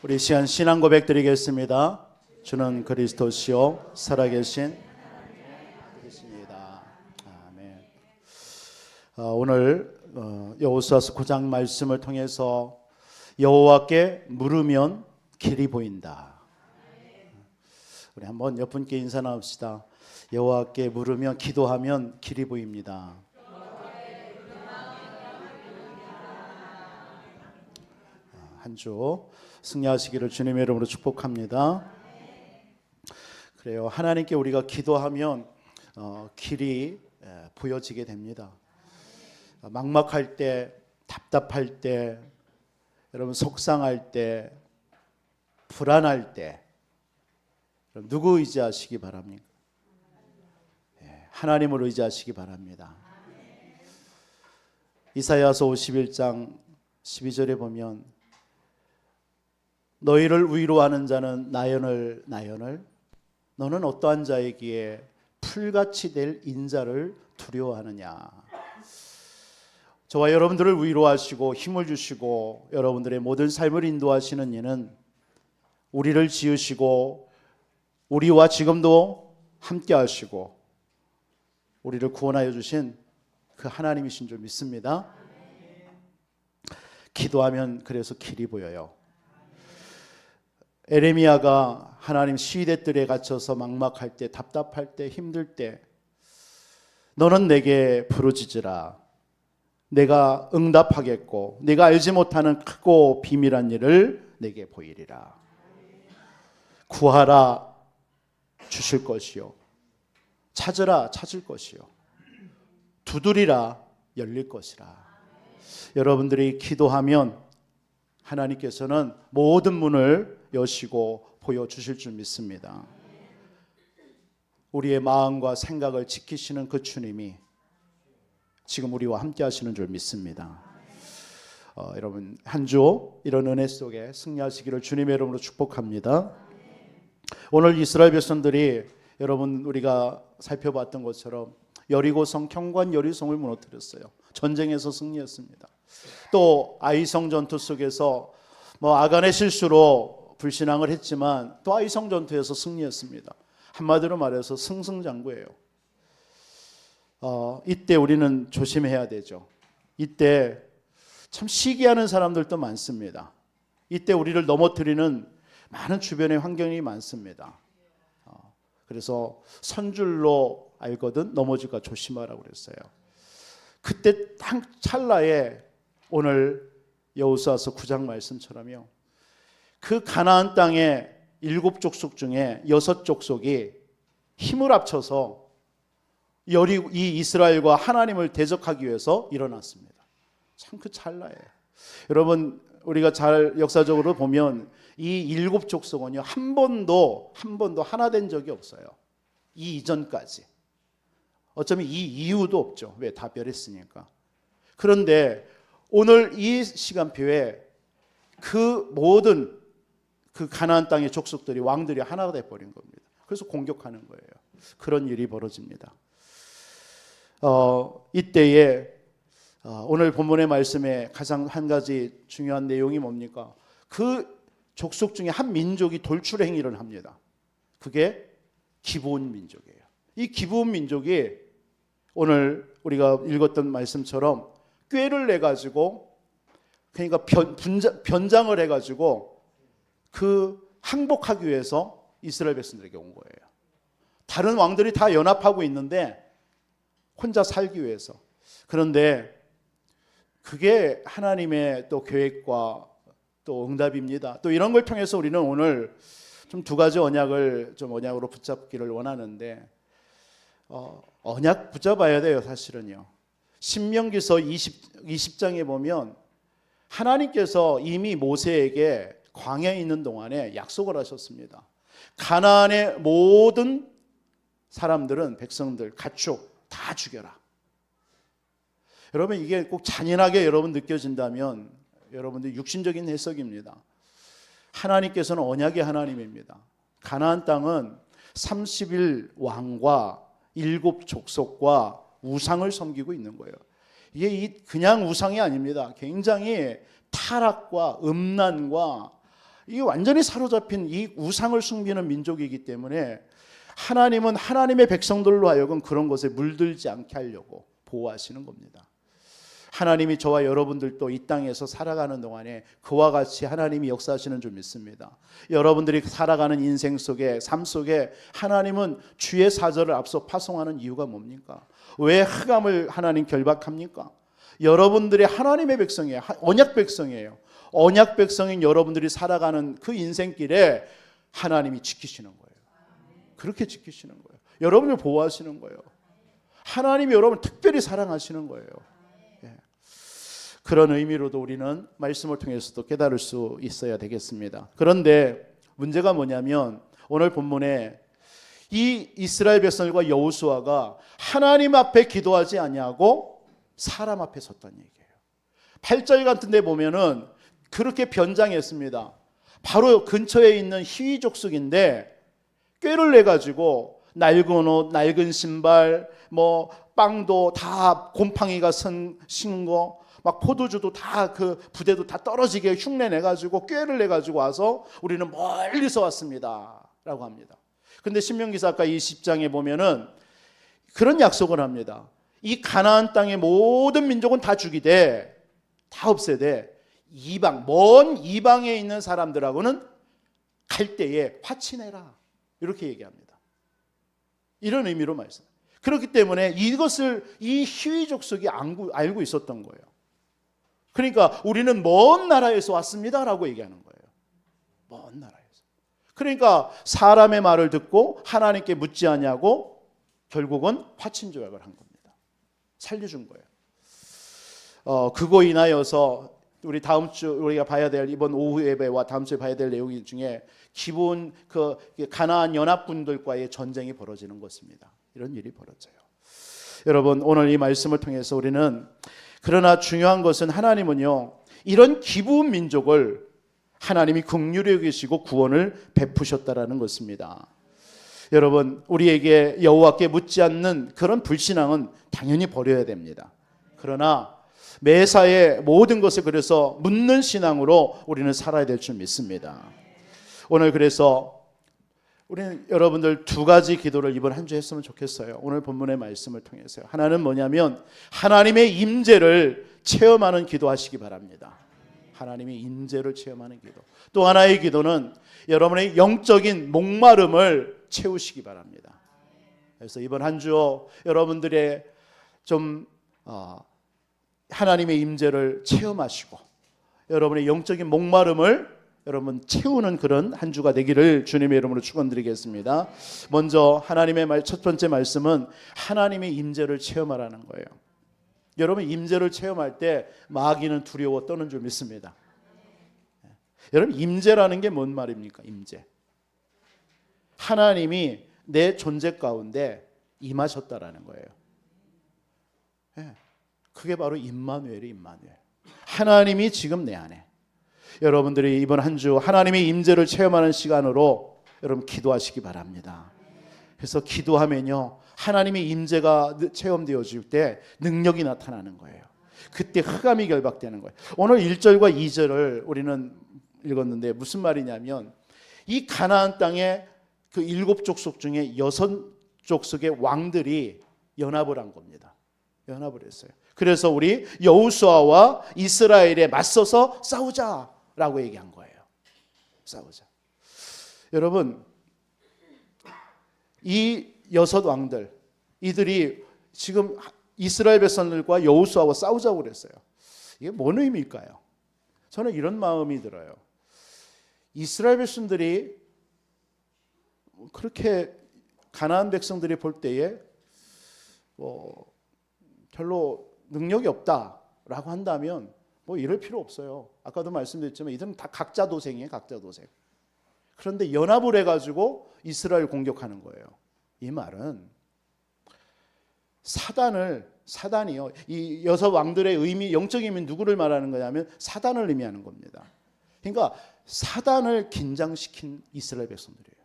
우리 시간 신앙 고백 드리겠습니다. 주는 그리스도시요 살아계신 그리스도입니다. 아멘. 오늘 여호수아서 9장 말씀을 통해서 여호와께 물으면 길이 보인다. 우리 한번 옆 분께 인사 나눕시다. 여호와께 물으면 기도하면 길이 보입니다. 한 주 승리하시기를 주님의 이름으로 축복합니다. 그래요. 하나님께 우리가 기도하면 길이 보여지게 됩니다. 막막할 때, 답답할 때, 여러분 속상할 때, 불안할 때 누구 의지하시기 바랍니까? 하나님을 의지하시기 바랍니다. 이사야서 51장 12절에 보면 너희를 위로하는 자는 나연을 너는 어떠한 자이기에 풀같이 될 인자를 두려워하느냐. 저와 여러분들을 위로하시고 힘을 주시고 여러분들의 모든 삶을 인도하시는 이는 우리를 지으시고 우리와 지금도 함께 하시고 우리를 구원하여 주신 그 하나님이신 줄 믿습니다. 기도하면 그래서 길이 보여요. 에레미야가 하나님 시대들에 갇혀서 막막할 때, 답답할 때, 힘들 때 너는 내게 부르짖으라. 내가 응답하겠고 네가 알지 못하는 크고 비밀한 일을 내게 보이리라. 구하라 주실 것이요 찾으라 찾을 것이요 두드리라 열릴 것이라. 여러분들이 기도하면 하나님께서는 모든 문을 여시고 보여주실 줄 믿습니다. 우리의 마음과 생각을 지키시는 그 주님이 지금 우리와 함께 하시는 줄 믿습니다. 여러분 한 주 이런 은혜 속에 승리하시기를 주님의 이름으로 축복합니다. 오늘 이스라엘 백성들이 여러분 우리가 살펴봤던 것처럼 여리고성 경관 여리성을 무너뜨렸어요. 전쟁에서 승리했습니다. 또 아이성 전투 속에서 아간의 실수로 불신앙을 했지만 또 아이성 전투에서 승리했습니다. 한마디로 말해서 승승장구예요. 이때 우리는 조심해야 되죠. 이때 참 시기하는 사람들도 많습니다. 이때 우리를 넘어뜨리는 많은 주변의 환경이 많습니다. 그래서 선줄로 알거든 넘어질까 조심하라고 그랬어요. 그때 딱 찰나에 오늘 여호수아서 9장 말씀처럼요. 그 가나안 땅의 7족속 중에 6족속이 힘을 합쳐서 이 이스라엘과 하나님을 대적하기 위해서 일어났습니다. 참 그 찰나에 여러분 우리가 잘 역사적으로 보면 이 7족속은요 한 번도 하나 된 적이 없어요. 이 이전까지. 어쩌면 이 이유도 없죠. 왜? 다 멸했으니까. 그런데 오늘 이 시간표에 그 모든 그 가나안 땅의 족속들이 왕들이 하나가 돼버린 겁니다. 그래서 공격하는 거예요. 그런 일이 벌어집니다. 이때에 오늘 본문의 말씀에 가장 한 가지 중요한 내용이 뭡니까? 그 족속 중에 한 민족이 돌출 행위를 합니다. 그게 기브온 민족이에요. 이 기브온 민족이 오늘 우리가 읽었던 말씀처럼 꾀를 내가지고 그러니까 변장을 해가지고 그 항복하기 위해서 이스라엘 백성들에게 온 거예요. 다른 왕들이 다 연합하고 있는데 혼자 살기 위해서. 그런데 그게 하나님의 또 계획과 또 응답입니다. 또 이런 걸 통해서 우리는 오늘 좀 두 가지 언약을 좀 언약으로 붙잡기를 원하는데 언약 붙잡아야 돼요. 사실은요. 신명기서 20장에 보면 하나님께서 이미 모세에게 광야에 있는 동안에 약속을 하셨습니다. 가나안의 모든 사람들은 백성들 가축 다 죽여라. 여러분 이게 꼭 잔인하게 여러분 느껴진다면 여러분들 육신적인 해석입니다. 하나님께서는 언약의 하나님입니다. 가나안 땅은 30일 왕과 7족속과 우상을 섬기고 있는 거예요. 이게 그냥 우상이 아닙니다. 굉장히 타락과 음란과 이게 완전히 사로잡힌 이 우상을 숨기는 민족이기 때문에 하나님은 하나님의 백성들로 하여금 그런 것에 물들지 않게 하려고 보호하시는 겁니다. 하나님이 저와 여러분들도 이 땅에서 살아가는 동안에 그와 같이 하나님이 역사하시는 줄 믿습니다. 여러분들이 살아가는 인생 속에, 삶 속에 하나님은 주의 사절을 앞서 파송하는 이유가 뭡니까? 왜 흑암을 하나님 결박합니까? 여러분들이 하나님의 백성이에요. 언약 백성이에요. 언약 백성인 여러분들이 살아가는 그 인생길에 하나님이 지키시는 거예요. 그렇게 지키시는 거예요. 여러분을 보호하시는 거예요. 하나님이 여러분을 특별히 사랑하시는 거예요. 그런 의미로도 우리는 말씀을 통해서도 깨달을 수 있어야 되겠습니다. 그런데 문제가 뭐냐면 오늘 본문에 이 이스라엘 백성들과 여호수아가 하나님 앞에 기도하지 아니하고 사람 앞에 섰다는 얘기예요. 8절 같은 데 보면은 그렇게 변장했습니다. 바로 근처에 있는 히위 족속인데 꾀를 내가지고 낡은 옷, 낡은 신발, 뭐 빵도 다 곰팡이가 신 거, 막 포도주도 다 그 부대도 다 떨어지게 흉내 내가지고 꾀를 내가지고 와서 우리는 멀리서 왔습니다 라고 합니다. 근데 신명기사가 20장에 보면은 그런 약속을 합니다. 이 가나안 땅의 모든 민족은 다 죽이되 다 없애되 이방, 먼 이방에 있는 사람들하고는 갈 때에 화친해라 이렇게 얘기합니다. 이런 의미로 말씀. 그렇기 때문에 이것을 이 히위 족속이 알고 있었던 거예요. 그러니까 우리는 먼 나라에서 왔습니다라고 얘기하는 거예요. 먼 나라에서. 그러니까 사람의 말을 듣고 하나님께 묻지 아니하고 결국은 화친 조약을 한 겁니다. 살려준 거예요. 그거 인하여서 우리 다음 주 우리가 봐야 될 이번 오후 예배와 다음 주에 봐야 될 내용 중에 기본 그 가나안 연합군들과의 전쟁이 벌어지는 것입니다. 이런 일이 벌어져요. 여러분 오늘 이 말씀을 통해서 우리는 그러나 중요한 것은 하나님은요 이런 기부온 민족을 하나님이 긍휼히 여기시고 구원을 베푸셨다라는 것입니다. 여러분 우리에게 여호와께 묻지 않는 그런 불신앙은 당연히 버려야 됩니다. 그러나 매사에 모든 것을 그래서 묻는 신앙으로 우리는 살아야 될 줄 믿습니다. 오늘 그래서 우리는 여러분들 두 가지 기도를 이번 한 주 했으면 좋겠어요. 오늘 본문의 말씀을 통해서요. 하나는 뭐냐면 하나님의 임재를 체험하는 기도하시기 바랍니다. 하나님의 임재를 체험하는 기도. 또 하나의 기도는 여러분의 영적인 목마름을 채우시기 바랍니다. 그래서 이번 한 주 여러분들의 좀 하나님의 임재를 체험하시고 여러분의 영적인 목마름을 여러분 채우는 그런 한 주가 되기를 주님의 이름으로 축원드리겠습니다. 먼저 하나님의 첫 번째 말씀은 하나님의 임재를 체험하라는 거예요. 여러분 임재를 체험할 때 마귀는 두려워 떠는 줄 믿습니다. 여러분 임재라는 게 뭔 말입니까? 임재. 하나님이 내 존재 가운데 임하셨다라는 거예요. 그게 바로 임마누엘이 임마누엘. 하나님이 지금 내 안에. 여러분들이 이번 한 주 하나님의 임재를 체험하는 시간으로 여러분 기도하시기 바랍니다. 그래서 기도하면요 하나님의 임재가 체험되어질 때 능력이 나타나는 거예요. 그때 흑암이 결박되는 거예요. 오늘 1절과 2절을 우리는 읽었는데 무슨 말이냐면 이 가나안 땅의 그 7족속 중에 6족속의 왕들이 연합을 한 겁니다. 연합을 했어요. 그래서 우리 여호수아와 이스라엘에 맞서서 싸우자라고 얘기한 거예요. 싸우자. 여러분 이 6왕들 이들이 지금 이스라엘 백성들과 여호수아와 싸우자고 그랬어요. 이게 뭔 의미일까요? 저는 이런 마음이 들어요. 이스라엘 백성들이 그렇게 가나안 백성들이 볼 때에 별로 능력이 없다라고 한다면 이럴 필요 없어요. 아까도 말씀드렸지만 이들은 다 각자 도생이에요. 각자 도생. 그런데 연합을 해가지고 이스라엘 공격하는 거예요. 이 말은 사단이요. 이 6왕들의 의미, 영적인 의미는 누구를 말하는 거냐면 사단을 의미하는 겁니다. 그러니까 사단을 긴장시킨 이스라엘 백성들이에요.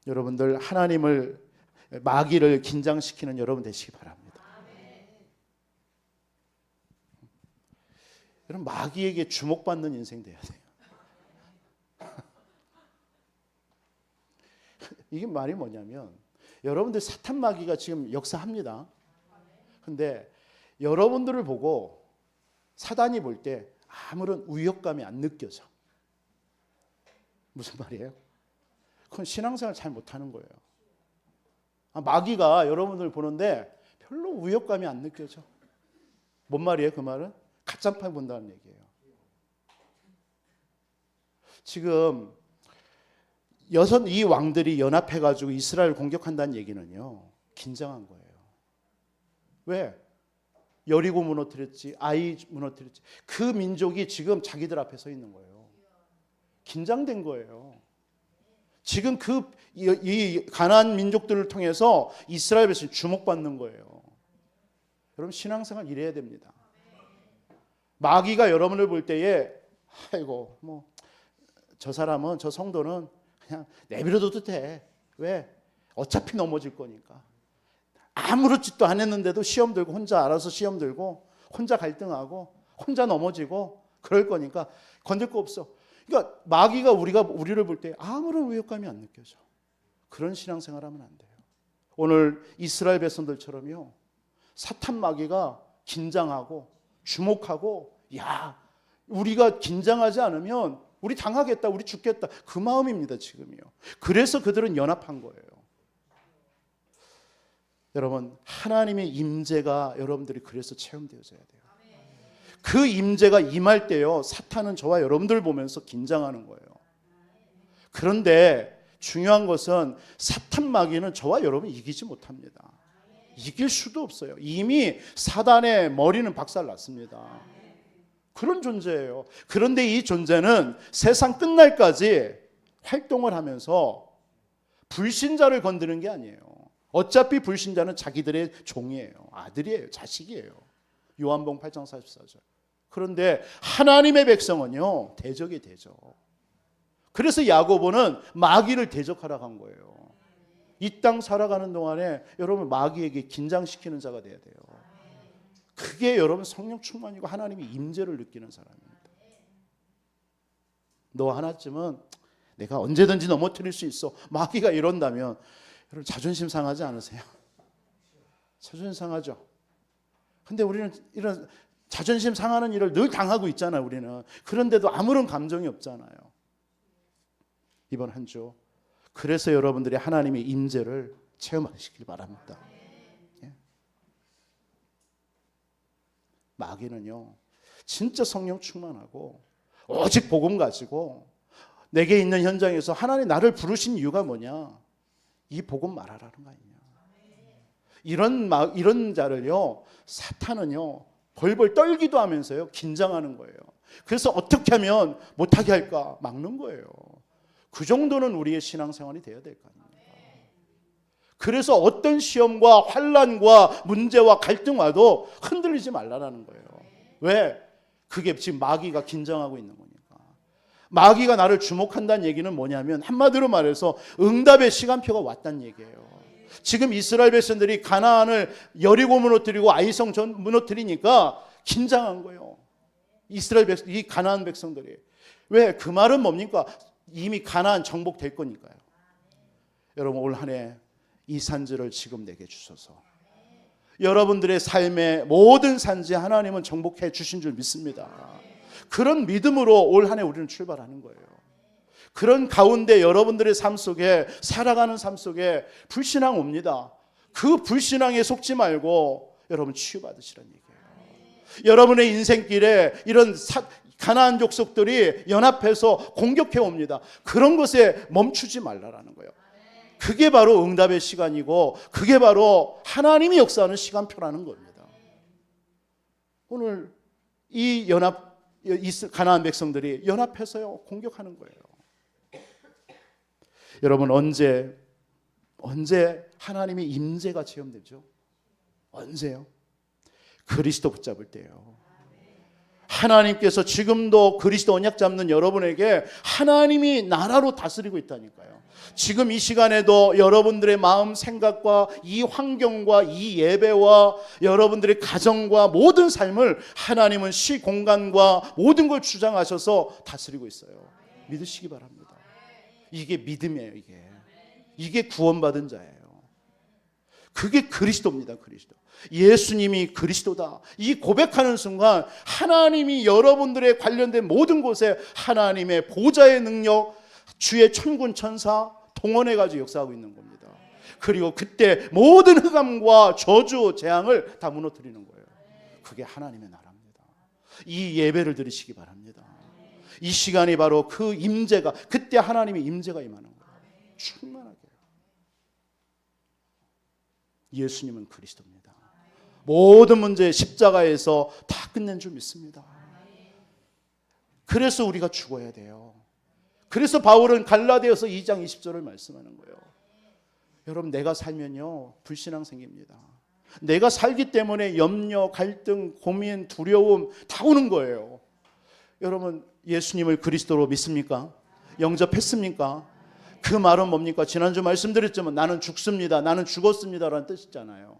여러분들 하나님을 마귀를 긴장시키는 여러분 되시기 바랍니다. 여러분 마귀에게 주목받는 인생 돼야 돼요. 이게 말이 뭐냐면 여러분들 사탄 마귀가 지금 역사합니다. 근데 여러분들을 보고 사단이 볼 때 아무런 위협감이 안 느껴져. 무슨 말이에요? 그건 신앙생활 잘 못하는 거예요. 마귀가 여러분들 보는데 별로 위협감이 안 느껴져. 뭔 말이에요? 그 말은? 갓장판 본다는 얘기예요. 지금 이 왕들이 연합해가지고 이스라엘을 공격한다는 얘기는요, 긴장한 거예요. 왜? 여리고 무너뜨렸지, 아이 무너뜨렸지. 그 민족이 지금 자기들 앞에 서 있는 거예요. 긴장된 거예요. 지금 이 가나안 민족들을 통해서 이스라엘 백성이 주목받는 거예요. 여러분 신앙생활 이래야 됩니다. 마귀가 여러분을 볼 때에 아이고 뭐 저 사람은 저 성도는 그냥 내버려둬도 돼. 왜? 어차피 넘어질 거니까. 아무렇지도 안 했는데도 시험 들고 혼자 알아서 시험 들고 혼자 갈등하고 혼자 넘어지고 그럴 거니까 건들 거 없어. 그러니까 마귀가 우리를 볼 때 아무런 위협감이 안 느껴져. 그런 신앙생활하면 안 돼요. 오늘 이스라엘 백성들처럼요. 사탄 마귀가 긴장하고 주목하고 야 우리가 긴장하지 않으면 우리 당하겠다, 우리 죽겠다 그 마음입니다 지금이요. 그래서 그들은 연합한 거예요. 여러분 하나님의 임재가 여러분들이 그래서 체험되어져야 돼요. 그 임재가 임할 때요 사탄은 저와 여러분들 보면서 긴장하는 거예요. 그런데 중요한 것은 사탄 마귀는 저와 여러분 이기지 못합니다. 이길 수도 없어요. 이미 사단의 머리는 박살났습니다. 그런 존재예요. 그런데 이 존재는 세상 끝날까지 활동을 하면서 불신자를 건드는 게 아니에요. 어차피 불신자는 자기들의 종이에요. 아들이에요. 자식이에요. 요한복음 8장 44절. 그런데 하나님의 백성은요 대적이 되죠. 그래서 야고보는 마귀를 대적하라고 한 거예요. 이 땅 살아가는 동안에 여러분 마귀에게 긴장시키는 자가 돼야 돼요. 그게 여러분 성령 충만이고 하나님의 임재를 느끼는 사람입니다. 너 하나쯤은 내가 언제든지 넘어뜨릴 수 있어. 마귀가 이런다면 여러분 자존심 상하지 않으세요? 자존심 상하죠. 근데 우리는 이런 자존심 상하는 일을 늘 당하고 있잖아요. 우리는. 그런데도 아무런 감정이 없잖아요. 이번 한 주 그래서 여러분들이 하나님의 임재를 체험하시길 바랍니다. 예? 마귀는요 진짜 성령 충만하고 오직 복음 가지고 내게 있는 현장에서 하나님 나를 부르신 이유가 뭐냐, 이 복음 말하라는 거 아니냐. 이런 자를요 사탄은요 벌벌 떨기도 하면서요 긴장하는 거예요. 그래서 어떻게 하면 못하게 할까 막는 거예요. 그 정도는 우리의 신앙생활이 되어야 될 거 아닙니까? 그래서 어떤 시험과 환난과 문제와 갈등 와도 흔들리지 말라라는 거예요. 왜? 그게 지금 마귀가 긴장하고 있는 거니까. 마귀가 나를 주목한다는 얘기는 뭐냐면 한마디로 말해서 응답의 시간표가 왔다는 얘기예요. 지금 이스라엘 백성들이 가나안을 여리고 무너뜨리고 아이성 전 무너뜨리니까 긴장한 거예요. 이 가나안 백성들이. 왜? 그 말은 뭡니까? 이미 가나안 정복될 거니까요. 여러분 올 한 해 이 산지를 지금 내게 주소서. 여러분들의 삶의 모든 산지 하나님은 정복해 주신 줄 믿습니다. 그런 믿음으로 올 한 해 우리는 출발하는 거예요. 그런 가운데 여러분들의 삶 속에 살아가는 삶 속에 불신앙 옵니다. 그 불신앙에 속지 말고 여러분 치유받으시라는 얘기예요. 여러분의 인생길에 이런 가나안 족속들이 연합해서 공격해 옵니다. 그런 것에 멈추지 말라라는 거예요. 그게 바로 응답의 시간이고 그게 바로 하나님이 역사하는 시간표라는 겁니다. 오늘 이 가나안 백성들이 연합해서요 공격하는 거예요. 여러분 언제 하나님의 임재가 체험되죠? 언제요? 그리스도 붙잡을 때요. 하나님께서 지금도 그리스도 언약 잡는 여러분에게 하나님이 나라로 다스리고 있다니까요. 지금 이 시간에도 여러분들의 마음 생각과 이 환경과 이 예배와 여러분들의 가정과 모든 삶을 하나님은 시공간과 모든 걸 주장하셔서 다스리고 있어요. 믿으시기 바랍니다. 이게 믿음이에요. 이게 구원받은 자예요. 그게 그리스도입니다. 그리스도. 예수님이 그리스도다. 이 고백하는 순간 하나님이 여러분들의 관련된 모든 곳에 하나님의 보좌의 능력, 주의 천군 천사 동원해가지고 역사하고 있는 겁니다. 그리고 그때 모든 흑암과 저주, 재앙을 다 무너뜨리는 거예요. 그게 하나님의 나라입니다. 이 예배를 드리시기 바랍니다. 이 시간이 바로 그 임재가, 그때 하나님의 임재가 임하는 거예요. 충만하게. 예수님은 그리스도입니다. 모든 문제 십자가에서 다 끝낸 줄 믿습니다. 그래서 우리가 죽어야 돼요. 그래서 바울은 갈라디아서 2장 20절을 말씀하는 거예요. 여러분, 내가 살면요 불신앙 생깁니다. 내가 살기 때문에 염려, 갈등, 고민, 두려움 다 오는 거예요. 여러분, 예수님을 그리스도로 믿습니까? 영접했습니까? 그 말은 뭡니까? 지난주 말씀드렸지만 나는 죽습니다, 나는 죽었습니다 라는 뜻이잖아요.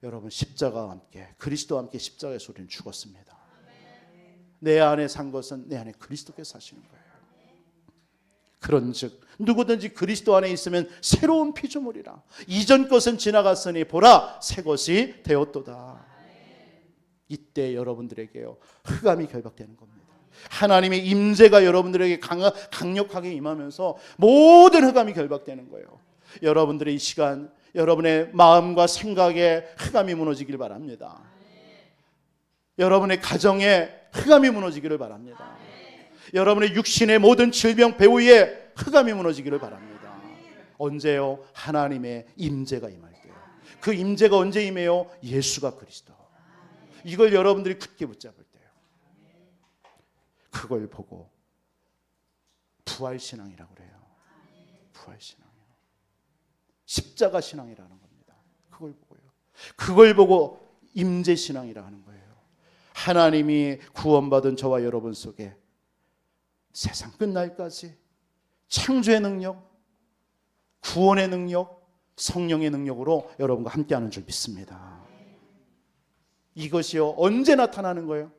여러분, 십자가와 함께, 그리스도와 함께 십자가에서 우리는 죽었습니다. 내 안에 산 것은 내 안에 그리스도께서 사시는 거예요. 그런즉 누구든지 그리스도 안에 있으면 새로운 피조물이라. 이전 것은 지나갔으니 보라 새 것이 되었도다. 이때 여러분들에게요 흑암이 결박되는 겁니다. 하나님의 임재가 여러분들에게 강력하게 임하면서 모든 흑암이 결박되는 거예요. 여러분들의 이 시간, 여러분의 마음과 생각에 흑암이 무너지길 바랍니다. 여러분의 가정에 흑암이 무너지기를 바랍니다. 여러분의 육신의 모든 질병 배후에 흑암이 무너지기를 바랍니다. 언제요? 하나님의 임재가 임할 때요. 그 임재가 언제 임해요? 예수가 그리스도. 이걸 여러분들이 굳게 붙잡을 때요. 그걸 보고 부활신앙이라고 그래요. 부활신앙이요. 십자가 신앙이라는 겁니다. 그걸 보고요. 그걸 보고 임재신앙이라 하는 거예요. 하나님이 구원받은 저와 여러분 속에 세상 끝날까지 창조의 능력, 구원의 능력, 성령의 능력으로 여러분과 함께하는 줄 믿습니다. 이것이요 언제 나타나는 거예요?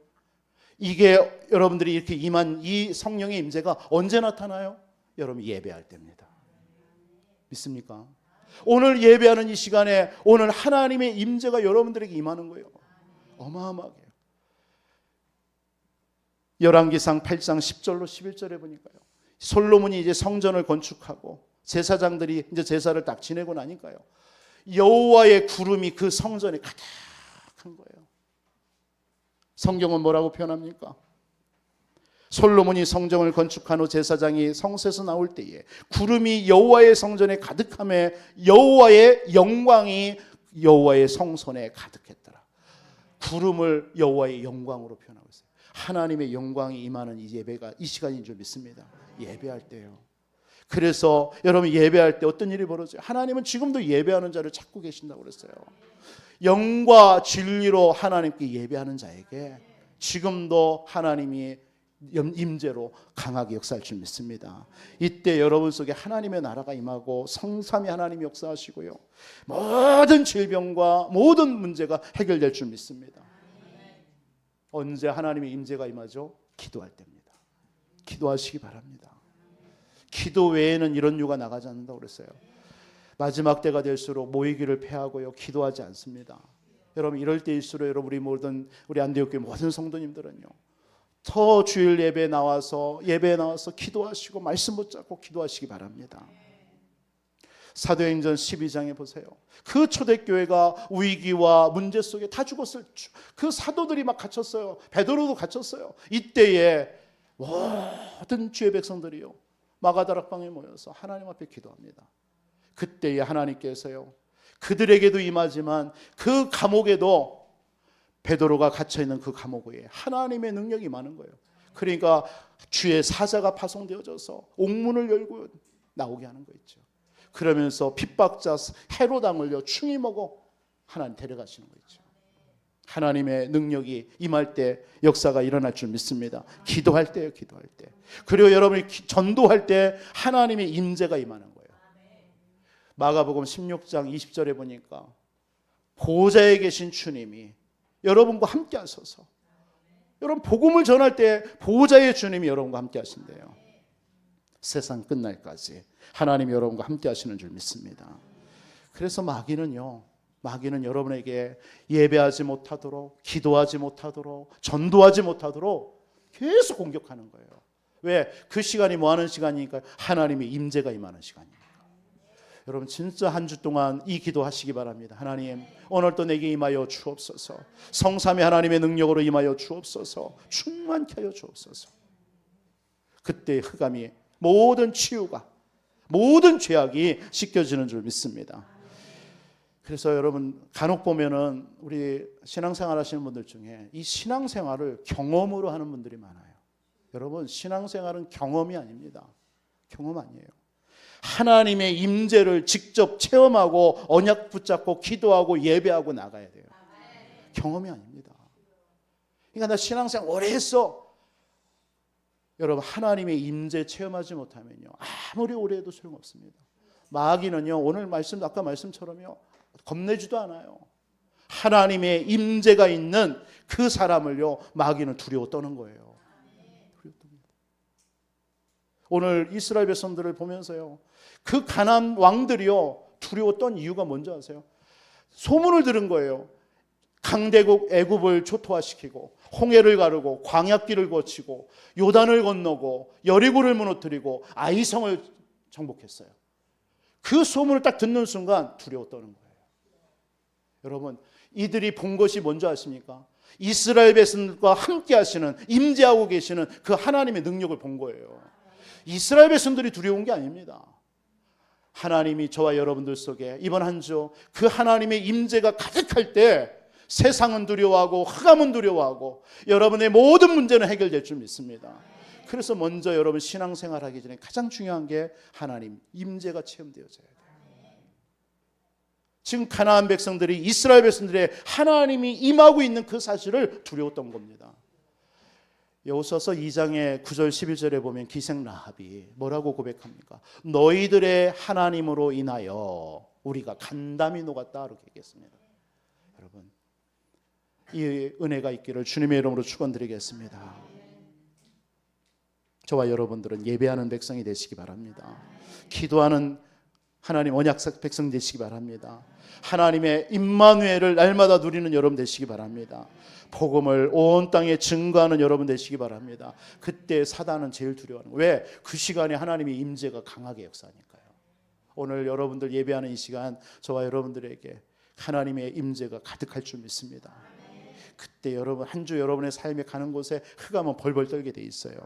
이게 여러분들이 이렇게 임한 이 성령의 임재가 언제 나타나요? 여러분 예배할 때입니다. 믿습니까? 오늘 예배하는 이 시간에 오늘 하나님의 임재가 여러분들에게 임하는 거예요. 어마어마하게. 열왕기상 8장 10절로 11절에 보니까요. 솔로몬이 이제 성전을 건축하고 제사장들이 이제 제사를 딱 지내고 나니까요. 여호와의 구름이 그 성전에 가득한 거예요. 성경은 뭐라고 표현합니까? 솔로몬이 성전을 건축한 후 제사장이 성소에서 나올 때에 구름이 여호와의 성전에 가득함에 여호와의 영광이 여호와의 성전에 가득했더라. 구름을 여호와의 영광으로 표현하고 있어요. 하나님의 영광이 임하는 이 예배가 이 시간인 줄 믿습니다. 예배할 때요. 그래서 여러분 예배할 때 어떤 일이 벌어져요? 하나님은 지금도 예배하는 자를 찾고 계신다고 그랬어요. 영과 진리로 하나님께 예배하는 자에게 지금도 하나님이 임재로 강하게 역사할 줄 믿습니다. 이때 여러분 속에 하나님의 나라가 임하고 성삼위 하나님이 역사하시고요. 모든 질병과 모든 문제가 해결될 줄 믿습니다. 언제 하나님의 임재가 임하죠? 기도할 때입니다. 기도하시기 바랍니다. 기도 외에는 이런 유가 나가지 않는다고 그랬어요. 마지막 때가 될수록 모이기를 패하고요. 기도하지 않습니다. 여러분 이럴 때일수록 여러분 우리 안디옥교회 모든 성도님들은요. 더 주일 예배에 나와서 기도하시고 말씀 붙잡고 기도하시기 바랍니다. 사도행전 12장에 보세요. 그 초대교회가 위기와 문제 속에 다 죽었어요. 그 사도들이 막 갇혔어요. 베드로도 갇혔어요. 이때에 모든 주의 백성들이요 마가다락방에 모여서 하나님 앞에 기도합니다. 그때에 하나님께서요 그들에게도 임하지만 그 감옥에도 베드로가 갇혀있는 그 감옥에 하나님의 능력이 많은 거예요. 그러니까 주의 사자가 파송되어져서 옥문을 열고 나오게 하는 거 있죠. 그러면서 핍박자 헤롯 왕을요 충이 먹어 하나님 데려가시는 거 있죠. 하나님의 능력이 임할 때 역사가 일어날 줄 믿습니다. 기도할 때요, 기도할 때. 그리고 여러분이 전도할 때 하나님의 임재가 임하는 거예요. 마가복음 16장 20절에 보니까 보좌에 계신 주님이 여러분과 함께 하셔서, 여러분 복음을 전할 때 보좌의 주님이 여러분과 함께 하신대요. 세상 끝날까지 하나님이 여러분과 함께 하시는 줄 믿습니다. 그래서 마귀는 여러분에게 예배하지 못하도록, 기도하지 못하도록, 전도하지 못하도록 계속 공격하는 거예요. 왜? 그 시간이 뭐 하는 시간이니까? 하나님의 임재가 임하는 시간이니까. 여러분 진짜 한 주 동안 이 기도하시기 바랍니다. 하나님, 오늘도 내게 임하여 주옵소서. 성삼위 하나님의 능력으로 임하여 주옵소서. 충만케 하여 주옵소서. 그때 흑암이, 모든 치유가, 모든 죄악이 씻겨지는 줄 믿습니다. 그래서 여러분 간혹 보면은 우리 신앙생활 하시는 분들 중에 이 신앙생활을 경험으로 하는 분들이 많아요. 여러분 신앙생활은 경험이 아닙니다. 경험 아니에요. 하나님의 임재를 직접 체험하고 언약 붙잡고 기도하고 예배하고 나가야 돼요. 경험이 아닙니다. 그러니까 나 신앙생활 오래 했어. 여러분 하나님의 임재 체험하지 못하면요, 아무리 오래 해도 소용없습니다. 마귀는요, 오늘 말씀, 아까 말씀처럼요, 겁내지도 않아요. 하나님의 임재가 있는 그 사람을요, 마귀는 두려워 떠는 거예요. 두려워 떱니다. 오늘 이스라엘 백성들을 보면서요, 그 가나안 왕들이요 두려워 떤 이유가 뭔지 아세요? 소문을 들은 거예요. 강대국 애굽을 초토화시키고 홍해를 가르고 광야길을 거치고 요단을 건너고 여리고를 무너뜨리고 아이성을 정복했어요. 그 소문을 딱 듣는 순간 두려워 떠는 거예요. 여러분 이들이 본 것이 뭔지 아십니까? 이스라엘 백성들과 함께 하시는, 임재하고 계시는 그 하나님의 능력을 본 거예요. 이스라엘 백성들이 두려운 게 아닙니다. 하나님이 저와 여러분들 속에 이번 한 주 그 하나님의 임재가 가득할 때 세상은 두려워하고 흑암은 두려워하고 여러분의 모든 문제는 해결될 줄 믿습니다. 그래서 먼저 여러분 신앙생활 하기 전에 가장 중요한 게 하나님 임재가 체험되어져야 돼요. 지금 가나안 백성들이, 이스라엘 백성들의 하나님이 임하고 있는 그 사실을 두려웠던 겁니다. 여호수아서 2장의 9절 11절에 보면 기생 라합이 뭐라고 고백합니까? 너희들의 하나님으로 인하여 우리가 간담이 녹았다, 이렇게 얘기했습니다. 여러분 이 은혜가 있기를 주님의 이름으로 축원드리겠습니다. 저와 여러분들은 예배하는 백성이 되시기 바랍니다. 기도하는 하나님 언약 백성 되시기 바랍니다. 하나님의 임마누엘을 날마다 누리는 여러분 되시기 바랍니다. 복음을 온 땅에 증거하는 여러분 되시기 바랍니다. 그때 사단은 제일 두려워하는 거예요. 왜? 그 시간에 하나님의 임재가 강하게 역사하니까요. 오늘 여러분들 예배하는 이 시간 저와 여러분들에게 하나님의 임재가 가득할 줄 믿습니다. 그때 여러분 한 주 여러분의 삶에 가는 곳에 흑암은 벌벌 떨게 돼 있어요.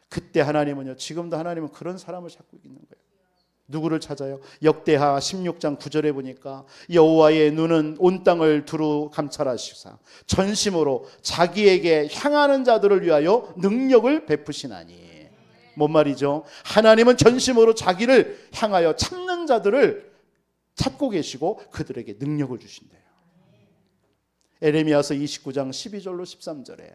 그때 하나님은요, 지금도 하나님은 그런 사람을 찾고 있는 거예요. 누구를 찾아요? 역대하 16장 9절에 보니까 여호와의 눈은 온 땅을 두루 감찰하시사 전심으로 자기에게 향하는 자들을 위하여 능력을 베푸시나니. 뭔 말이죠? 하나님은 전심으로 자기를 향하여 찾는 자들을 찾고 계시고 그들에게 능력을 주신대요. 에레미야서 29장 12절로 13절에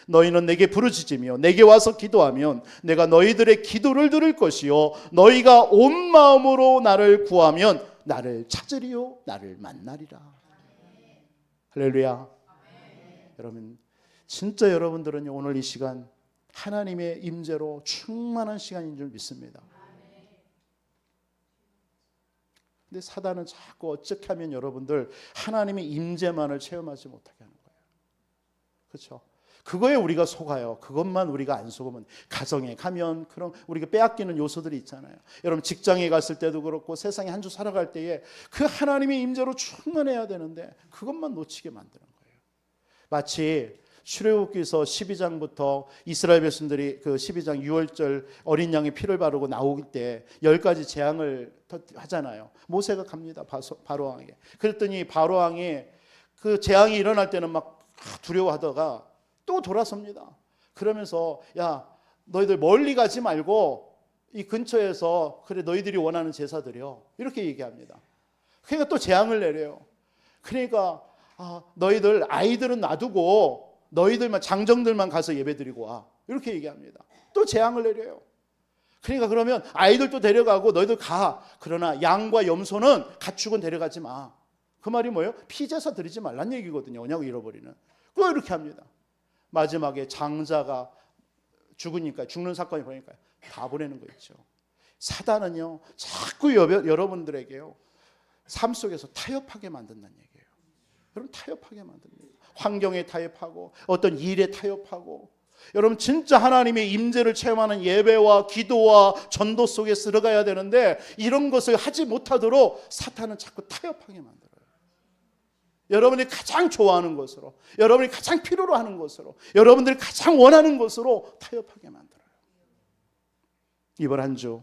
너희는 내게 부르짖으며 내게 와서 기도하면 내가 너희들의 기도를 들을 것이요 너희가 온 마음으로 나를 구하면 나를 찾으리요 나를 만나리라. 할렐루야. 여러분 진짜 여러분들은 오늘 이 시간 하나님의 임재로 충만한 시간인 줄 믿습니다. 근데 사단은 자꾸 어떻게 하면 여러분들 하나님의 임재만을 체험하지 못하게 하는 거예요. 그렇죠? 그거에 우리가 속아요. 그것만 우리가 안 속으면 가정에 가면 그런 우리가 빼앗기는 요소들이 있잖아요. 여러분 직장에 갔을 때도 그렇고 세상에 한 주 살아갈 때에 그 하나님의 임재로 충만해야 되는데 그것만 놓치게 만드는 거예요. 마치 출애굽기서 12장부터 이스라엘 백성들이 그 12장 6월절 어린 양의 피를 바르고 나올 때 10가지 재앙을 하잖아요. 모세가 갑니다. 바로왕에게. 그랬더니 바로왕이 그 재앙이 일어날 때는 막 두려워하다가 또 돌아섭니다. 그러면서 야 너희들 멀리 가지 말고 이 근처에서 그래 너희들이 원하는 제사 드려 이렇게 얘기합니다. 그러니까 또 재앙을 내려요. 그러니까 너희들 아이들은 놔두고 너희들만 장정들만 가서 예배드리고 와. 이렇게 얘기합니다. 또 재앙을 내려요. 그러니까 그러면 아이들도 데려가고 너희들 가. 그러나 양과 염소는 가축은 데려가지 마. 그 말이 뭐예요? 피제사 드리지 말란 얘기거든요. 언약을 잃어버리는. 또 이렇게 합니다. 마지막에 장자가 죽으니까, 죽는 사건이 보니까 다 보내는 거 있죠. 사단은요, 자꾸 여러분들에게요, 삶 속에서 타협하게 만든다는 얘기예요. 여러분, 타협하게 만듭니다. 환경에 타협하고 어떤 일에 타협하고, 여러분 진짜 하나님의 임재를 체험하는 예배와 기도와 전도 속에 들어가야 되는데 이런 것을 하지 못하도록 사탄은 자꾸 타협하게 만들어요. 여러분이 가장 좋아하는 것으로, 여러분이 가장 필요로 하는 것으로, 여러분들이 가장 원하는 것으로 타협하게 만들어요. 이번 한 주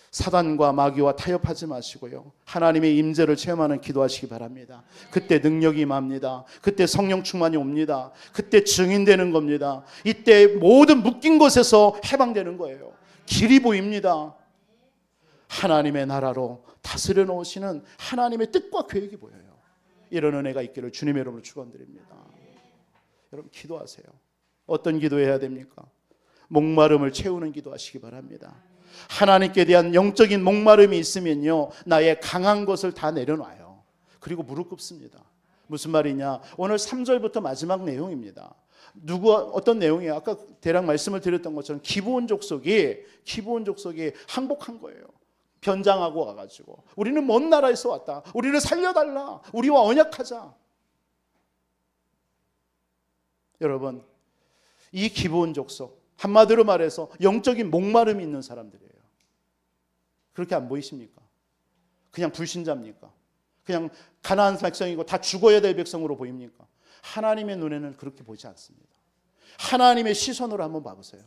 사단과 마귀와 타협하지 마시고요, 하나님의 임재를 체험하는 기도하시기 바랍니다. 그때 능력이 임합니다. 그때 성령 충만이 옵니다. 그때 증인되는 겁니다. 이때 모든 묶인 것에서 해방되는 거예요. 길이 보입니다. 하나님의 나라로 다스려 놓으시는 하나님의 뜻과 계획이 보여요. 이런 은혜가 있기를 주님의 이름으로 축원드립니다. 여러분, 기도하세요. 어떤 기도해야 됩니까? 목마름을 채우는 기도하시기 바랍니다. 하나님께 대한 영적인 목마름이 있으면요, 나의 강한 것을 다 내려놔요. 그리고 무릎 꿇습니다. 무슨 말이냐? 오늘 3절부터 마지막 내용입니다. 어떤 내용이에요? 아까 대략 말씀을 드렸던 것처럼 기브온 족속이 항복한 거예요. 변장하고 와가지고 우리는 먼 나라에서 왔다. 우리를 살려달라. 우리와 언약하자. 여러분, 이 기브온 족속, 한마디로 말해서 영적인 목마름이 있는 사람들이에요. 그렇게 안 보이십니까? 그냥 불신자입니까? 그냥 가나안 백성이고 다 죽어야 될 백성으로 보입니까? 하나님의 눈에는 그렇게 보지 않습니다. 하나님의 시선으로 한번 봐보세요.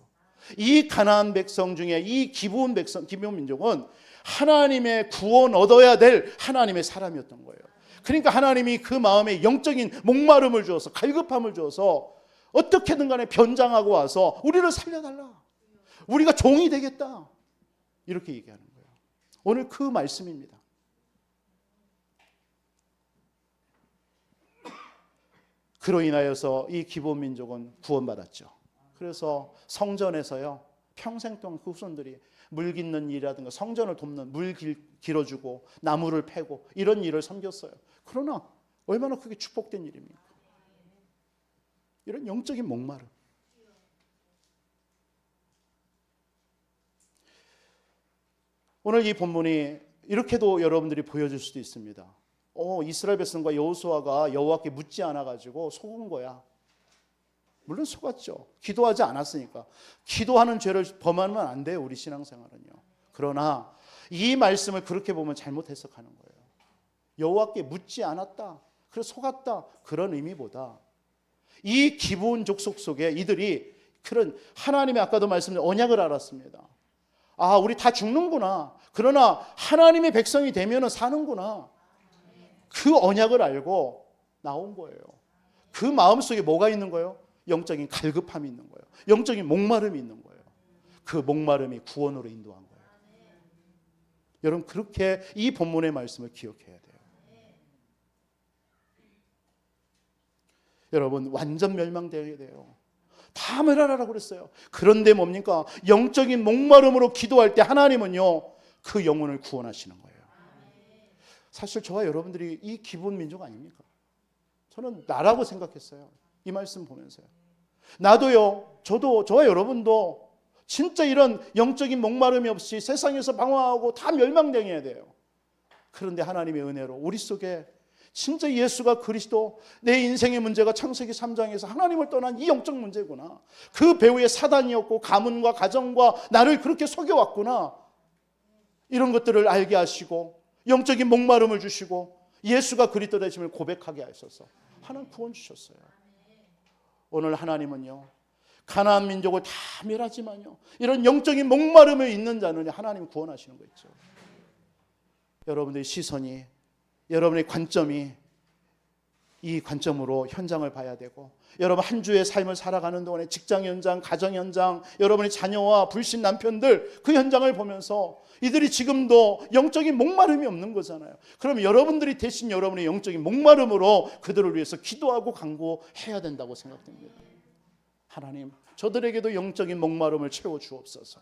이 가나안 백성 중에 이 기브온 민족은 하나님의 구원 얻어야 될 하나님의 사람이었던 거예요. 그러니까 하나님이 그 마음에 영적인 목마름을 주어서, 갈급함을 주어서 어떻게든 간에 변장하고 와서 우리를 살려달라. 우리가 종이 되겠다. 이렇게 얘기하는 거예요. 오늘 그 말씀입니다. 그로 인하여서 이 기브온 민족은 구원받았죠. 그래서 성전에서요, 평생 동안 그 후손들이 물 깃는 일이라든가 성전을 돕는, 물 길어주고 나무를 패고 이런 일을 섬겼어요. 그러나 얼마나 그게 축복된 일입니까? 이런 영적인 목마름. 오늘 이 본문이 이렇게도 여러분들이 보여줄 수도 있습니다. 이스라엘 백성과 여호수아가 여호와께 묻지 않아가지고 속은 거야. 물론 속았죠. 기도하지 않았으니까. 기도하는 죄를 범하면 안 돼요, 우리 신앙생활은요. 그러나 이 말씀을 그렇게 보면 잘못 해석하는 거예요. 여호와께 묻지 않았다, 그래서 속았다, 그런 의미보다 이 기브온 족속 속에 이들이 그런 하나님의, 아까도 말씀드린 언약을 알았습니다. 우리 다 죽는구나. 그러나 하나님의 백성이 되면 사는구나. 그 언약을 알고 나온 거예요. 그 마음속에 뭐가 있는 거예요? 영적인 갈급함이 있는 거예요. 영적인 목마름이 있는 거예요. 그 목마름이 구원으로 인도한 거예요. 여러분, 그렇게 이 본문의 말씀을 기억해야 돼요. 여러분, 완전 멸망되어야 돼요. 다 멸하라고 그랬어요. 그런데 뭡니까? 영적인 목마름으로 기도할 때 하나님은요, 그 영혼을 구원하시는 거예요. 사실 저와 여러분들이 이 기브온 민족 아닙니까? 저는 나라고 생각했어요. 이 말씀 보면서요. 나도요, 저와 여러분도 진짜 이런 영적인 목마름이 없이 세상에서 방황하고 다 멸망당해야 돼요. 그런데 하나님의 은혜로 우리 속에 진짜 예수가 그리스도, 내 인생의 문제가 창세기 3장에서 하나님을 떠난 이 영적 문제구나. 그 배후에 사단이었고 가문과 가정과 나를 그렇게 속여왔구나. 이런 것들을 알게 하시고 영적인 목마름을 주시고 예수가 그리스도 되심을 고백하게 하셔서 하나님 구원 주셨어요. 오늘 하나님은요, 가나안 민족을 다 멸하지만요, 이런 영적인 목마름을 있는 자는 하나님 구원하시는 거 있죠. 여러분들의 시선이, 여러분의 관점이 이 관점으로 현장을 봐야 되고, 여러분 한 주의 삶을 살아가는 동안에 직장 현장, 가정 현장, 여러분의 자녀와 불신 남편들 그 현장을 보면서 이들이 지금도 영적인 목마름이 없는 거잖아요. 그럼 여러분들이 대신 여러분의 영적인 목마름으로 그들을 위해서 기도하고 간구해야 된다고 생각됩니다. 하나님, 저들에게도 영적인 목마름을 채워 주옵소서.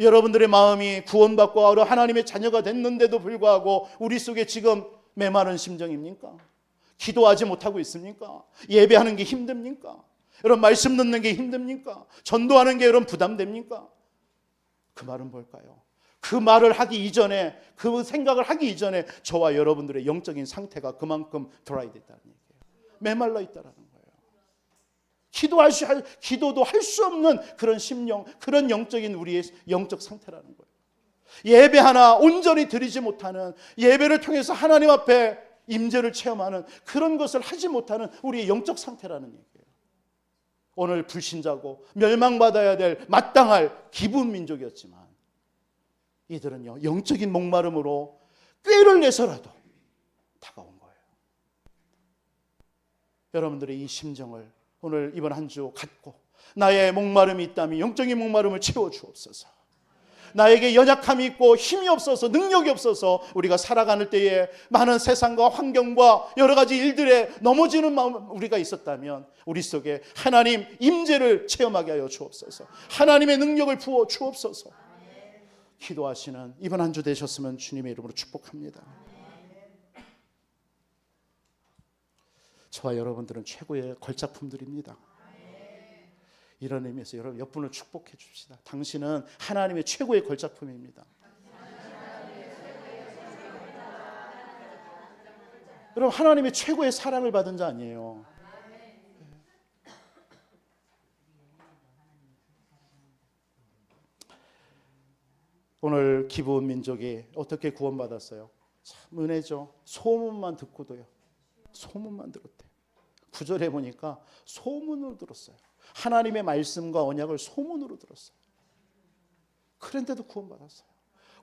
여러분들의 마음이 구원받고 하나님의 자녀가 됐는데도 불구하고 우리 속에 지금 메마른 심정입니까? 기도하지 못하고 있습니까? 예배하는 게 힘듭니까? 여러분 말씀 듣는 게 힘듭니까? 전도하는 게 여러분 부담됩니까? 그 말은 뭘까요? 그 말을 하기 이전에, 그 생각을 하기 이전에 저와 여러분들의 영적인 상태가 그만큼 드라이드 있다는 얘기예요. 메말라 있다는 거예요. 기도도 할 수 없는 그런 심령, 그런 영적인 우리의 영적 상태라는 거예요. 예배 하나 온전히 드리지 못하는, 예배를 통해서 하나님 앞에 임재를 체험하는 그런 것을 하지 못하는 우리의 영적 상태라는 얘기예요. 오늘 불신자고 멸망받아야 될 마땅할 기분 민족이었지만 이들은요 영적인 목마름으로 꾀를 내서라도 다가온 거예요. 여러분들의 이 심정을 오늘 이번 한 주 갖고, 나의 목마름이 있다면 영적인 목마름을 채워 주옵소서. 나에게 연약함이 있고 힘이 없어서, 능력이 없어서 우리가 살아가는 때에 많은 세상과 환경과 여러 가지 일들에 넘어지는 마음 우리가 있었다면 우리 속에 하나님 임재를 체험하게 하여 주옵소서. 하나님의 능력을 부어 주옵소서. 기도하시는 이번 한 주 되셨으면 주님의 이름으로 축복합니다. 저와 여러분들은 최고의 걸작품들입니다. 이런 의미에서 여러분 옆분을 축복해 줍시다. 당신은 하나님의 최고의 걸작품입니다. 여러분 하나님의 최고의 사랑을 받은 자 아니에요. 오늘 기브온 민족이 어떻게 구원받았어요? 참 은혜죠. 소문만 듣고도요. 소문만 들었대요. 9절에 보니까 소문으로 들었어요. 하나님의 말씀과 언약을 소문으로 들었어요. 그런데도 구원받았어요.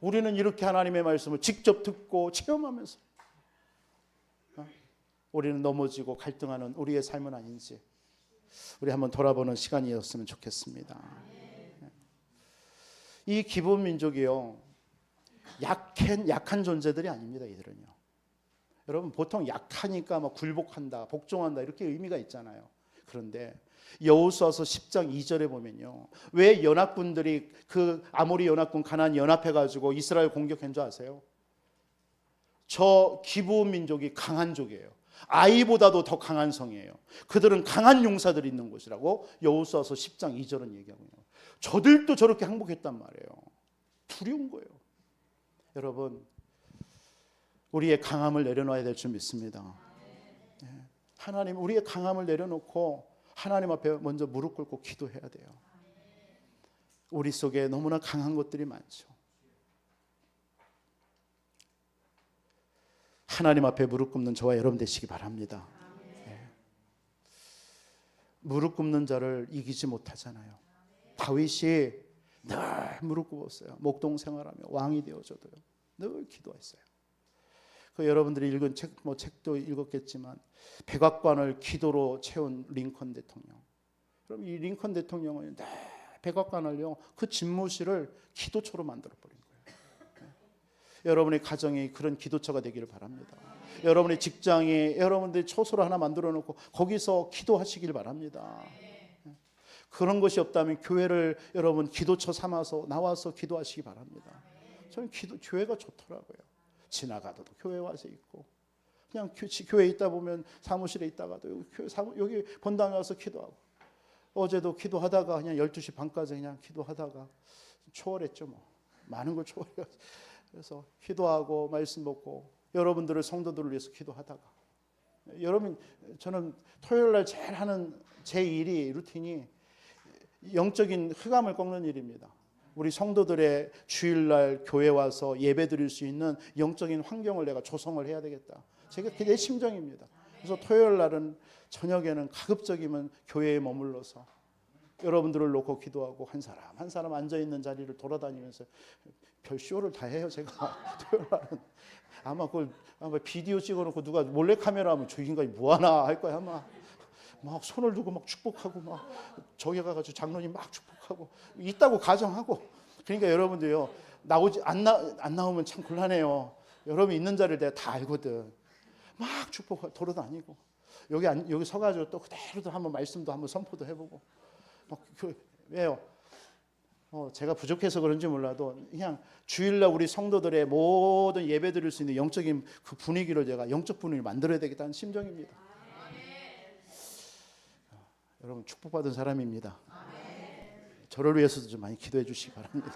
우리는 이렇게 하나님의 말씀을 직접 듣고 체험하면서 우리는 넘어지고 갈등하는 우리의 삶은 아닌지 우리 한번 돌아보는 시간이었으면 좋겠습니다. 이 기브온 민족이요 약한 존재들이 아닙니다. 이들은요. 여러분 보통 약하니까 막 굴복한다, 복종한다 이렇게 의미가 있잖아요. 그런데 여호수아서 10장 2절에 보면요, 왜 연합군들이 그 아모리 연합군 가나안 연합해가지고 이스라엘 공격한 줄 아세요? 저 기브온 민족이 강한 족이에요. 아이보다도 더 강한 성이에요. 그들은 강한 용사들이 있는 곳이라고 여호수아서 10장 2절은 얘기하고 있어요. 저들도 저렇게 항복했단 말이에요. 두려운 거예요. 여러분 우리의 강함을 내려놔야 될 줄 믿습니다. 하나님 우리의 강함을 내려놓고 하나님 앞에 먼저 무릎 꿇고 기도해야 돼요. 우리 속에 너무나 강한 것들이 많죠. 하나님 앞에 무릎 꿇는 저와 여러분 되시기 바랍니다. 무릎 꿇는 자를 이기지 못하잖아요. 다윗이 늘 무릎 꿇었어요. 목동 생활하며 왕이 되어져도요. 늘 기도했어요. 그 여러분들이 읽은 책도 읽었겠지만 백악관을 기도로 채운 링컨 대통령. 그럼 이 링컨 대통령은 백악관을요 그 집무실을 기도처로 만들어 버린 거예요. 여러분의 가정이 그런 기도처가 되기를 바랍니다. 여러분의 직장이 여러분들이 처소를 하나 만들어 놓고 거기서 기도하시길 바랍니다. 그런 것이 없다면 교회를 여러분 기도처 삼아서 나와서 기도하시기 바랍니다. 저는 교회가 좋더라고요. 지나가도 교회 와서 있고 그냥 교회에 있다 보면 사무실에 있다가도 여기 본당에 와서 기도하고, 어제도 기도하다가 그냥 12시 반까지 그냥 기도하다가 초월했죠. 뭐 많은 걸 초월해요. 그래서 기도하고 말씀 먹고 여러분들을 성도들을 위해서 기도하다가, 여러분 저는 토요일 날 제일 하는 제 일이 루틴이 영적인 흑암을 꺾는 일입니다. 우리 성도들의 주일날 교회 와서 예배 드릴 수 있는 영적인 환경을 내가 조성을 해야 되겠다. 그게 내 심정입니다. 그래서 토요일 날은 저녁에는 가급적이면 교회에 머물러서 여러분들을 놓고 기도하고 한 사람 한 사람 앉아있는 자리를 돌아다니면서 별 쇼를 다 해요. 제가 토요일 날은 아마 그걸 아마 비디오 찍어놓고 누가 몰래 카메라 하면 저 인간이 뭐 하나 할 거야 아마. 막 손을 두고 막 축복하고 막 저기 가가지고 장로님 막 축복하고 있다고 가정하고. 그러니까 여러분들요 나오지 안 나오면 참 곤란해요. 여러분 있는 자리를 내가 다 알거든. 막 축복하고 돌아다니고 여기 서가지고 또 그대로 한번 말씀도 한번 선포도 해보고 막 왜요? 제가 부족해서 그런지 몰라도 그냥 주일날 우리 성도들의 모든 예배 드릴 수 있는 영적인 그 분위기를 제가 영적 분위기를 만들어야 되겠다는 심정입니다. 여러분 축복받은 사람입니다. 저를 위해서도 좀 많이 기도해 주시기 바랍니다.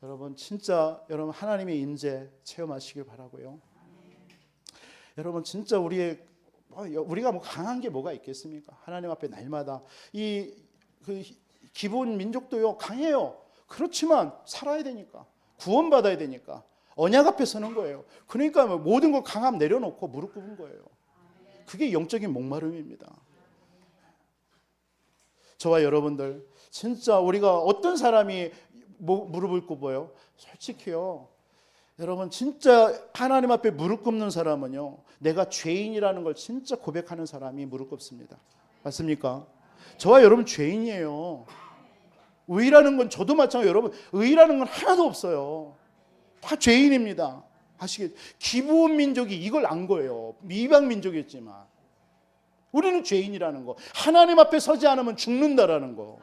여러분 진짜 여러분 하나님의 임재 체험하시길 바라고요. 여러분 진짜 우리가 뭐 강한 게 뭐가 있겠습니까? 하나님 앞에 날마다 그 기본 민족도요 강해요. 그렇지만 살아야 되니까 구원받아야 되니까 언약 앞에 서는 거예요. 그러니까 모든 걸 강함 내려놓고 무릎 꿇은 거예요. 그게 영적인 목마름입니다. 저와 여러분들 진짜 우리가 어떤 사람이 무릎을 꿇어요? 솔직히요. 여러분 진짜 하나님 앞에 무릎 꿇는 사람은요. 내가 죄인이라는 걸 진짜 고백하는 사람이 무릎 꿇습니다. 맞습니까? 저와 여러분 죄인이에요. 의라는 건 저도 마찬가지예요. 여러분 의라는 건 하나도 없어요. 다 죄인입니다. 아시겠죠? 기브온 민족이 이걸 안 거예요. 이방 민족이었지만 우리는 죄인이라는 거. 하나님 앞에 서지 않으면 죽는다라는 거.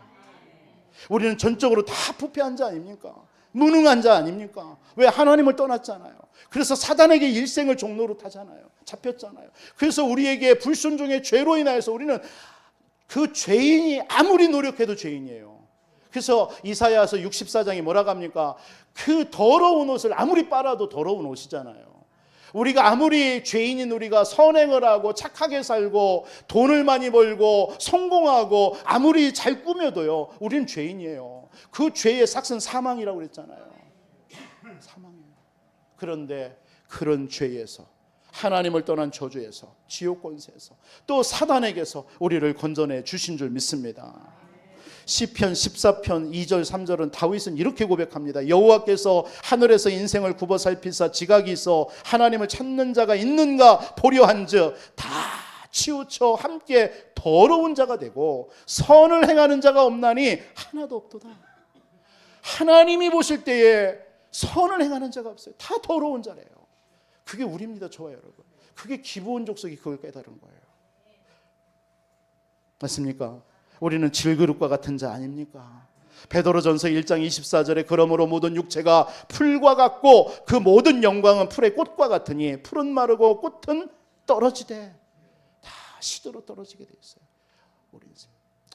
우리는 전적으로 다 부패한 자 아닙니까? 무능한 자 아닙니까? 왜? 하나님을 떠났잖아요. 그래서 사단에게 일생을 종로로 타잖아요. 잡혔잖아요. 그래서 우리에게 불순종의 죄로 인하여서 우리는 그 죄인이 아무리 노력해도 죄인이에요. 그래서 이사야서 64장이 뭐라고 합니까? 그 더러운 옷을 아무리 빨아도 더러운 옷이잖아요. 우리가 아무리 죄인인 우리가 선행을 하고 착하게 살고 돈을 많이 벌고 성공하고 아무리 잘 꾸며도요 우리는 죄인이에요. 그 죄의 삭은 사망이라고 그랬잖아요. 사망이에요. 그런데 그런 죄에서 하나님을 떠난 저주에서 지옥 권세에서 또 사단에게서 우리를 건져내 주신 줄 믿습니다. 시편 14편 2절 3절은 다윗은 이렇게 고백합니다. 여호와께서 하늘에서 인생을 굽어 살피사 지각이 있어 하나님을 찾는 자가 있는가 보려 한즉 다 치우쳐 함께 더러운 자가 되고 선을 행하는 자가 없나니 하나도 없도다. 하나님이 보실 때에 선을 행하는 자가 없어요. 다 더러운 자래요. 그게 우리입니다. 저와 여러분. 그게 기브온 족속이 그걸 깨달은 거예요. 맞습니까? 우리는 질그릇과 같은 자 아닙니까? 베드로전서 1장 24절에 그러므로 모든 육체가 풀과 같고 그 모든 영광은 풀의 꽃과 같으니 풀은 마르고 꽃은 떨어지되 다 시드로 떨어지게 돼 있어요. 우리 인생.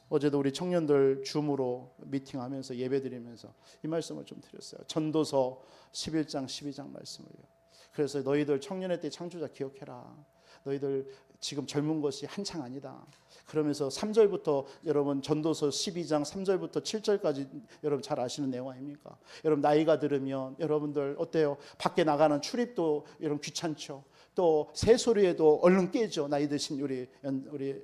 어제도 우리 청년들 줌으로 미팅하면서 예배드리면서 이 말씀을 좀 드렸어요. 전도서 11장 12장 말씀을요. 그래서 너희들 청년의 때 창조자 기억해라. 너희들 지금 젊은 것이 한창 아니다. 그러면서 3절부터 여러분 전도서 12장 3절부터 7절까지 여러분 잘 아시는 내용 아닙니까? 여러분 나이가 들으면 여러분들 어때요? 밖에 나가는 출입도 여러분 귀찮죠. 또 새소리에도 얼른 깨죠. 나이 드신 우리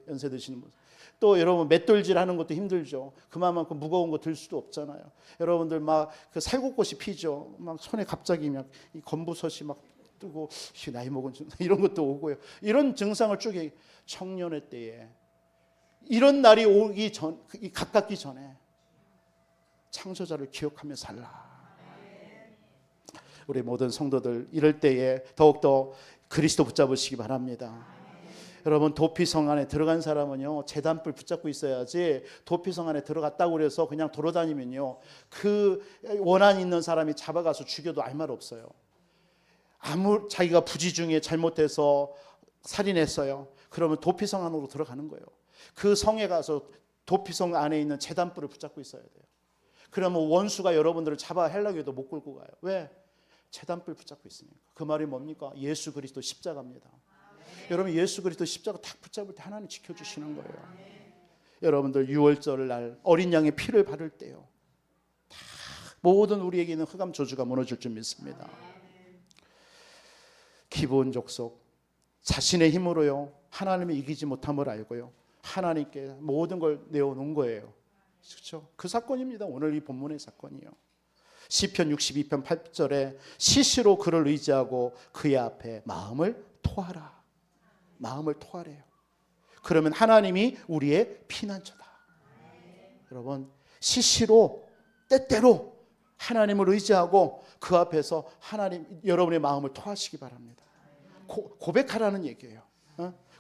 연세 드시는 분. 또 여러분 맷돌질 하는 것도 힘들죠. 그만큼 무거운 거 들 수도 없잖아요. 여러분들 막 그 살구꽃이 피죠. 막 손에 갑자기 막 이 검부섯이 막 뜨고 나이 먹은 이런 것도 오고요. 이런 증상을 쭉 청년의 때에 이런 날이 오기 전 가깝기 전에 창조자를 기억하며 살라. 우리 모든 성도들 이럴 때에 더욱더 그리스도 붙잡으시기 바랍니다. 여러분 도피성 안에 들어간 사람은요 제단불 붙잡고 있어야지 도피성 안에 들어갔다고 그래서 그냥 돌아다니면요 그 원한 있는 사람이 잡아가서 죽여도 알 말 없어요. 자기가 부지 중에 잘못해서 살인했어요. 그러면 도피성 안으로 들어가는 거예요. 그 성에 가서 도피성 안에 있는 제단불을 붙잡고 있어야 돼요. 그러면 원수가 여러분들을 잡아 하려고 해도 못 끌고 가요. 왜? 제단불 붙잡고 있으니까. 그 말이 뭡니까? 예수 그리스도 십자가입니다. 여러분 예수 그리스도 십자가 딱 붙잡을 때 하나님 지켜주시는 거예요. 여러분들 6월절 날 어린 양의 피를 바를 때요 다 모든 우리에게 있는 흑암 저주가 무너질 줄 믿습니다. 기브온 족속 자신의 힘으로요 하나님을 이기지 못함을 알고요 하나님께 모든 걸 내어놓은 거예요. 그렇죠? 그 사건입니다. 오늘 이 본문의 사건이요. 시편 62편 8절에 시시로 그를 의지하고 그의 앞에 마음을 토하라. 마음을 토하래요. 그러면 하나님이 우리의 피난처다. 여러분, 시시로 때때로 하나님을 의지하고 그 앞에서 하나님 여러분의 마음을 토하시기 바랍니다. 고백하라는 얘기예요.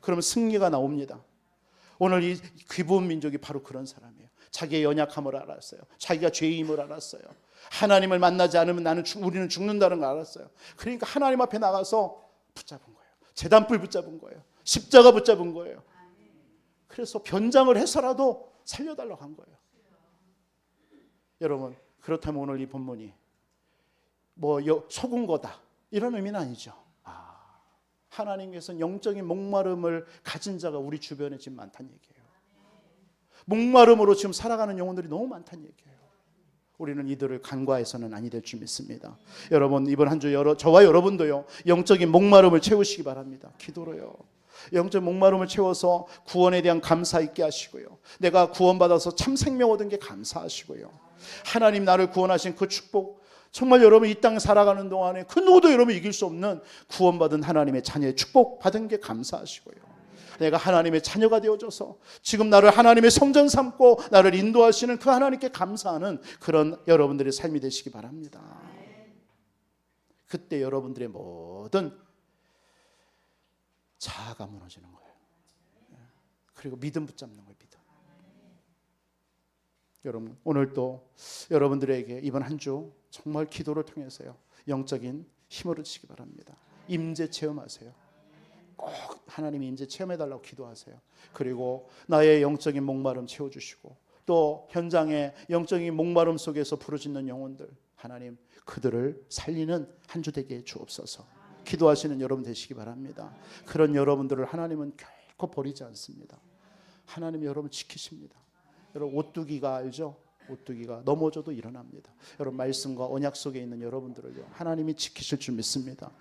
그러면 승리가 나옵니다. 오늘 이 귀부은 민족이 바로 그런 사람이에요. 자기의 연약함을 알았어요. 자기가 죄임을 알았어요. 하나님을 만나지 않으면 우리는 죽는다는 걸 알았어요. 그러니까 하나님 앞에 나가서 붙잡은 거예요. 제단불 붙잡은 거예요. 십자가 붙잡은 거예요. 그래서 변장을 해서라도 살려달라고 한 거예요. 여러분, 그렇다면 오늘 이 본문이 속은 거다 이런 의미는 아니죠. 하나님께서는 영적인 목마름을 가진 자가 우리 주변에 지금 많다는 얘기예요. 목마름으로 지금 살아가는 영혼들이 너무 많다는 얘기예요. 우리는 이들을 간과해서는 아니 될 줄 믿습니다. 여러분, 이번 한 주 저와 여러분도요, 영적인 목마름을 채우시기 바랍니다. 기도로요. 영적 목마름을 채워서 구원에 대한 감사 있게 하시고요. 내가 구원받아서 참 생명 얻은 게 감사하시고요. 하나님 나를 구원하신 그 축복, 정말 여러분 이 땅 살아가는 동안에 그 누구도 여러분 이길 수 없는 구원받은 하나님의 자녀의 축복 받은 게 감사하시고요. 내가 하나님의 자녀가 되어져서 지금 나를 하나님의 성전 삼고 나를 인도하시는 그 하나님께 감사하는 그런 여러분들의 삶이 되시기 바랍니다. 그때 여러분들의 모든 자아가 무너지는 거예요. 그리고 믿음 붙잡는 거예요. 믿음. 여러분, 오늘 또 여러분들에게 이번 한 주 정말 기도를 통해서요, 영적인 힘을 얻으시기 바랍니다. 임재 체험하세요. 꼭 하나님이 임재 체험해달라고 기도하세요. 그리고 나의 영적인 목마름 채워주시고, 또 현장에 영적인 목마름 속에서 부르짖는 영혼들, 하나님 그들을 살리는 한 주 되게 주옵소서. 기도하시는 여러분 되시기 바랍니다. 그런 여러분들을 하나님은 결코 버리지 않습니다. 하나님이 여러분 지키십니다. 여러분, 오뚜기가 알죠? 오뚜기가 넘어져도 일어납니다. 여러분, 말씀과 언약 속에 있는 여러분들을요, 하나님이 지키실 줄 믿습니다.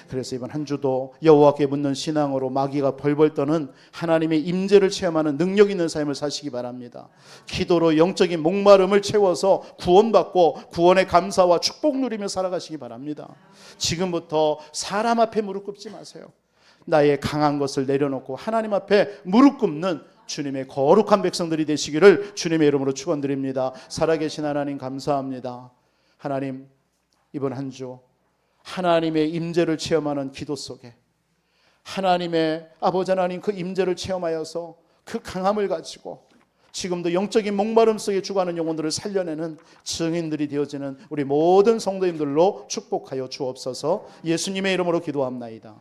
그래서 이번 한 주도 여호와께 묻는 신앙으로 마귀가 벌벌 떠는 하나님의 임재를 체험하는 능력 있는 삶을 사시기 바랍니다. 기도로 영적인 목마름을 채워서 구원받고 구원의 감사와 축복 누리며 살아가시기 바랍니다. 지금부터 사람 앞에 무릎 꿇지 마세요. 나의 강한 것을 내려놓고 하나님 앞에 무릎 꿇는 주님의 거룩한 백성들이 되시기를 주님의 이름으로 축원드립니다. 살아계신 하나님 감사합니다. 하나님, 이번 한 주 하나님의 임재를 체험하는 기도 속에 하나님의 아버지 하나님 그 임재를 체험하여서 그 강함을 가지고 지금도 영적인 목마름 속에 죽어가는 영혼들을 살려내는 증인들이 되어지는 우리 모든 성도님들로 축복하여 주옵소서. 예수님의 이름으로 기도합나이다.